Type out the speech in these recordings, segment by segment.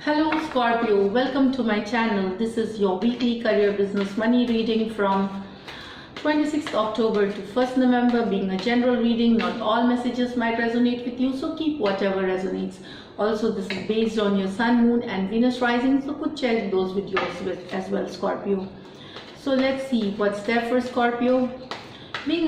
Hello Scorpio, welcome to my channel. This is your weekly career business money reading from 26th October to 1st November, being a general reading. Not all messages might resonate with you, so keep whatever resonates. Also, this is based on your Sun, Moon and Venus rising, so could check those with yours as well, Scorpio. So let's see what's there for Scorpio. Being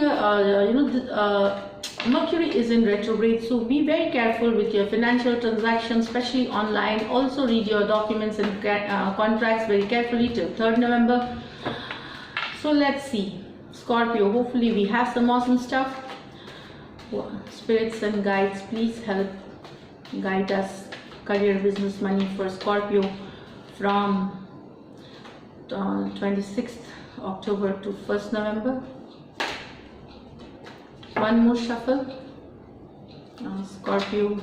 Mercury is in retrograde, so be very careful with your financial transactions, especially online. Also read your documents and contracts very carefully till 3rd November. So let's see, Scorpio, hopefully we have some awesome stuff. Spirits and guides, please help guide us. Career, business, money for Scorpio from 26th October to 1st November. One more shuffle. Scorpio,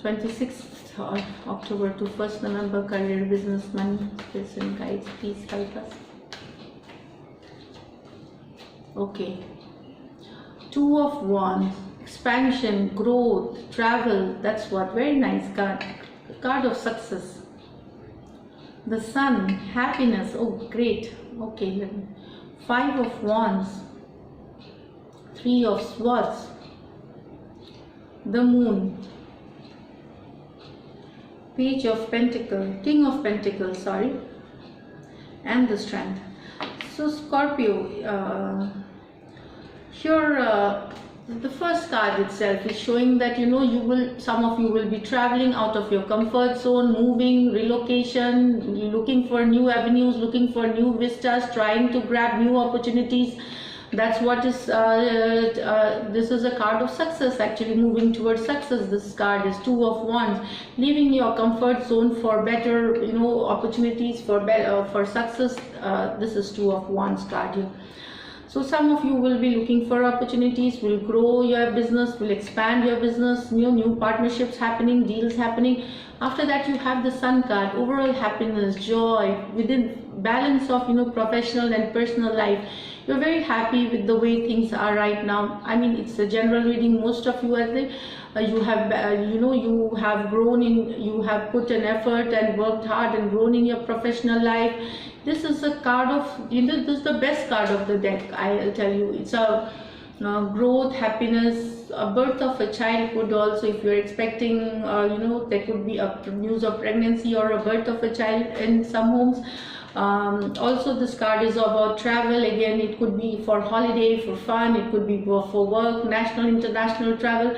26th October to 1st November, career, business, money, spirits and guides, please help us. Okay. Two of Wands, expansion, growth, travel. That's what, very nice card. Card of success. The Sun, happiness. Oh, great. Okay. Five of Wands. Three of Swords, the Moon, Page of Pentacles, King of Pentacles, sorry, and the Strength. So Scorpio, here the first card itself is showing that some of you will be traveling out of your comfort zone, moving, relocation, looking for new avenues, looking for new vistas, trying to grab new opportunities. That's what is this is a card of success, actually moving towards success. This card is Two of Wands, leaving your comfort zone for better opportunities, for success. This is Two of Wands card here. So some of you will be looking for opportunities, will grow your business, will expand your business, new partnerships happening, deals happening. After that, you have the Sun card, overall happiness, joy, within balance of professional and personal life. You're very happy with the way things are right now. I mean, it's a general reading. Most of you, I think, you have grown in, you have put an effort and worked hard and grown in your professional life. This is a card of, this is the best card of the deck, I'll tell you. It's a growth, happiness, a birth of a child could also, if you're expecting, there could be a news of pregnancy or a birth of a child in some homes. Also, this card is about travel. Again, it could be for holiday, for fun, it could be for work, national, international travel.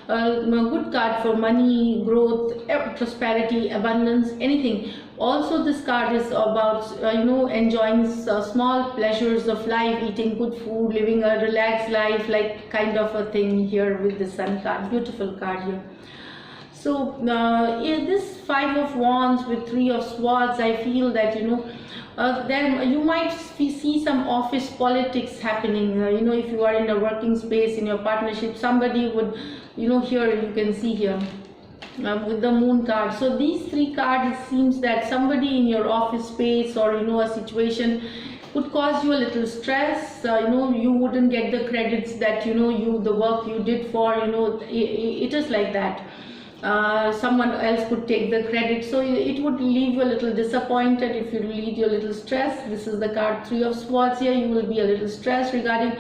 A good card for money, growth, prosperity, abundance, anything. Also, this card is about enjoying small pleasures of life, eating good food, living a relaxed life, like kind of a thing here with the Sun card. Beautiful card here. So this Five of Wands with Three of Swords, I feel that then you might see some office politics happening. If you are in a working space, in your partnership, somebody would, here you can see here with the Moon card. So these three cards, it seems that somebody in your office space or a situation could cause you a little stress. You wouldn't get the credits that the work you did for. It is like that. Someone else could take the credit, so it would leave you a little disappointed. If you lead you a little stress, this is the card Three of Swords here. You will be a little stressed regarding,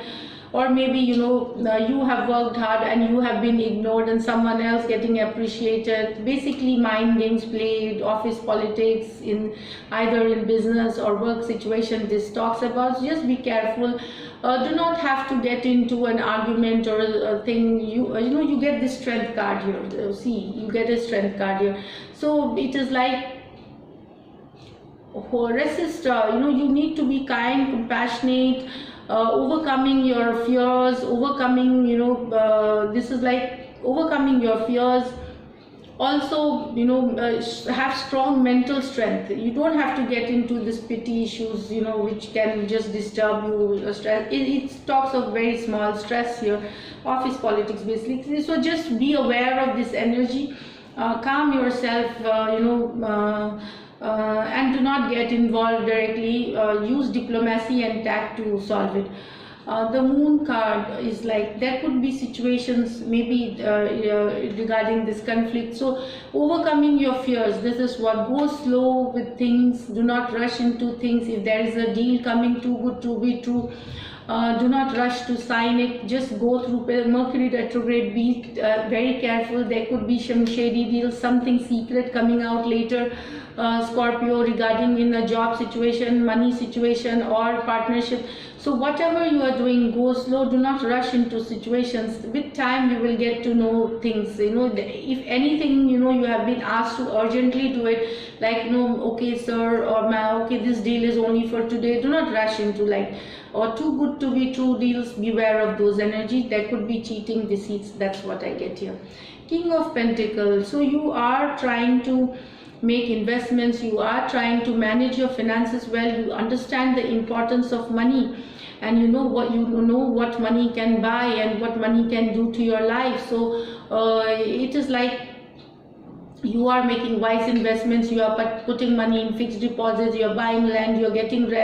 or maybe you have worked hard and you have been ignored and someone else getting appreciated. Basically, mind games played, office politics, in either in business or work situation this talks about. Just be careful. Do not have to get into an argument or a thing. You get the Strength card here. See, you get a Strength card here. So it is like resist. You need to be kind, compassionate, overcoming your fears, overcoming. This is like overcoming your fears. Also, have strong mental strength. You don't have to get into this petty issues, which can just disturb you. Stress. It talks of very small stress here, office politics basically. So just be aware of this energy, calm yourself, and do not get involved directly. Use diplomacy and tact to solve it. The moon card is like there could be situations maybe regarding this conflict. So overcoming your fears, this is what. Go slow with things, do not rush into things. If there is a deal coming too good to be true, do not rush to sign it. Just go through Mercury retrograde. Be very careful. There could be some shady deals, something secret coming out later, Scorpio, regarding in a job situation, money situation, or partnership. So whatever you are doing, go slow. Do not rush into situations. With time, you will get to know things. If anything, you have been asked to urgently do it, like, okay, sir, or ma'am, okay, this deal is only for today. Do not rush into or too good to be true deals. Beware of those energies. There could be cheating, deceits. That's what I get here. King of Pentacles. So you are trying to make investments. You are trying to manage your finances well. You understand the importance of money, and you know what money can buy and what money can do to your life. So it is like you are making wise investments. You are putting money in fixed deposits. You are buying land. You are getting you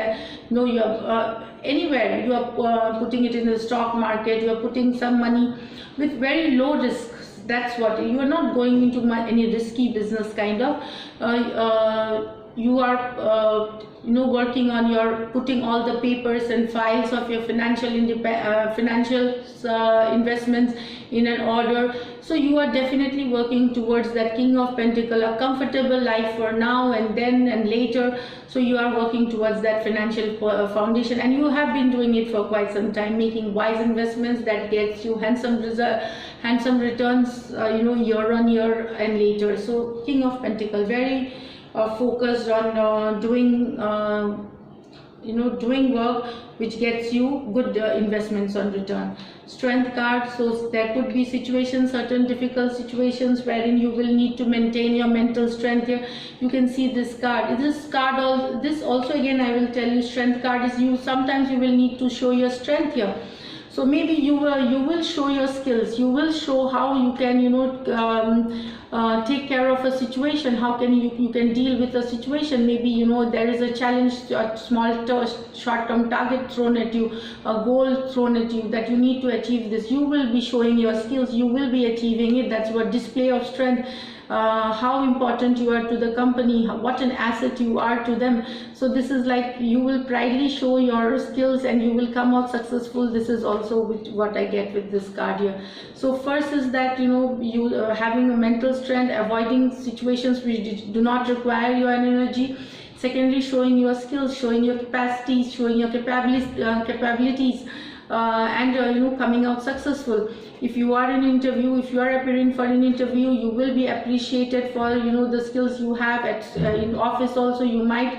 are anywhere. You are putting it in the stock market. You are putting some money with very low risk. That's what. You are not going into any risky business kind of. You are working on your putting all the papers and files of your financial investments in an order. So you are definitely working towards that King of Pentacles, a comfortable life for now and then and later. So you are working towards that financial foundation, and you have been doing it for quite some time, making wise investments that gets you handsome returns, year on year and later. So King of Pentacles, very focused on doing work which gets you good investments on return. Strength card. So there could be situations, certain difficult situations wherein you will need to maintain your mental strength. Here you can see this card. This also again I will tell you, strength card is sometimes you will need to show your strength here. So maybe you will show your skills. You will show how you can take care of a situation. How can you can deal with a situation. Maybe there is a challenge, a small short-term target thrown at you, a goal thrown at you that you need to achieve this. You will be showing your skills. You will be achieving it. That's what display of strength. How important you are to the company, what an asset you are to them. So this is like you will proudly show your skills and you will come out successful. This is also what I get with this card here. So first is that you having a mental strength, avoiding situations which do not require your energy. Secondly, showing your skills, showing your capacities, showing your capabilities. And coming out successful. If you are in an interview, if you are appearing for an interview, you will be appreciated for the skills you have. In office also you might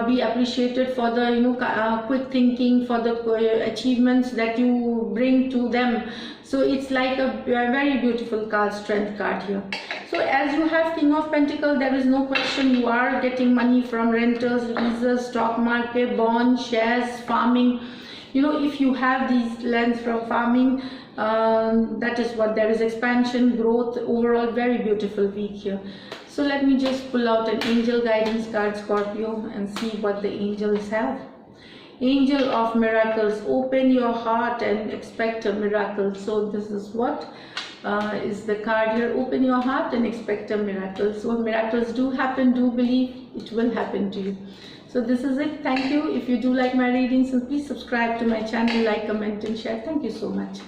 be appreciated for the quick thinking, for the achievements that you bring to them. So it's like a very beautiful card, strength card here. So as you have King of Pentacles, there is no question you are getting money from rentals, leases, stock market, bonds, shares, farming. If you have these lands from farming, that is what there is expansion, growth, overall very beautiful week here. So let me just pull out an angel guidance card, Scorpio, and see what the angels have. Angel of miracles, open your heart and expect a miracle. So this is what is the card here. Open your heart and expect a miracle. So miracles do happen. Do believe it will happen to you. So this is it. Thank you. If you do like my readings, please subscribe to my channel, like, comment and share. Thank you so much.